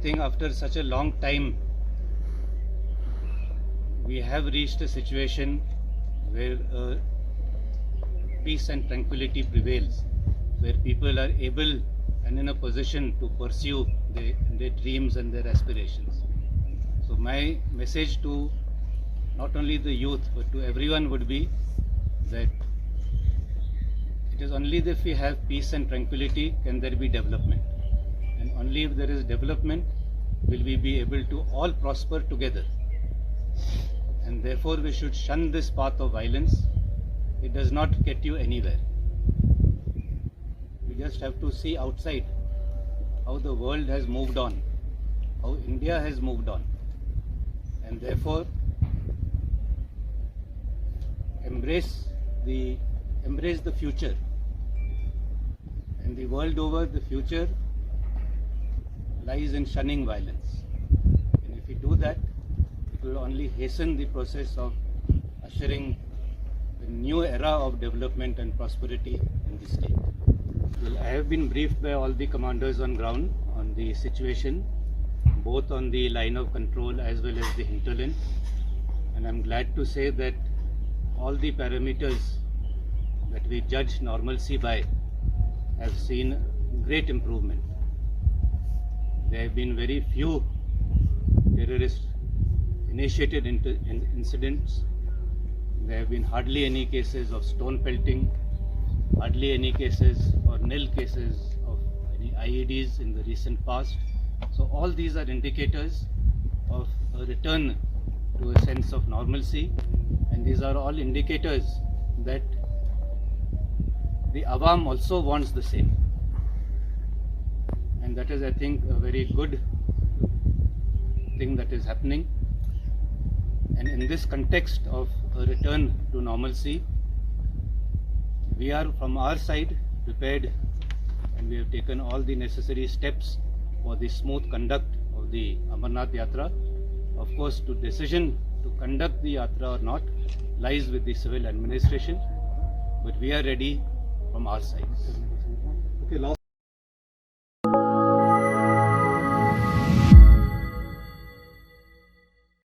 think after such a long time, we have reached a situation where peace and tranquility prevails, where people are able and in a position to pursue their dreams and their aspirations. So my message to not only the youth but to everyone would be that it is only if we have peace and tranquility can there be development, and only if there is development will we be able to all prosper together. And therefore we should shun this path of violence. It does not get you anywhere. We just have to see outside how the world has moved on, how India has moved on, and therefore embrace the future. And the world over, the future lies in shunning violence. And if we do that, it will only hasten the process of ushering a new era of development and prosperity in the state. Well, I have been briefed by all the commanders on ground on the situation, both on the line of control as well as the hinterland, and I'm glad to say that all the parameters that we judge normalcy by have seen great improvement. There have been very few terrorist initiated incidents. There have been hardly any cases of stone pelting, hardly any cases or nil cases of any IEDs in the recent past. So all these are indicators of a return to a sense of normalcy, and these are all indicators that the Awam also wants the same. And that is, I think, a very good thing that is happening. And in this context of a return to normalcy, we are from our side prepared, and we have taken all the necessary steps for the smooth conduct of the Amarnath Yatra. Of course, the decision to conduct the Yatra or not lies with the civil administration, but we are ready from our side. Okay,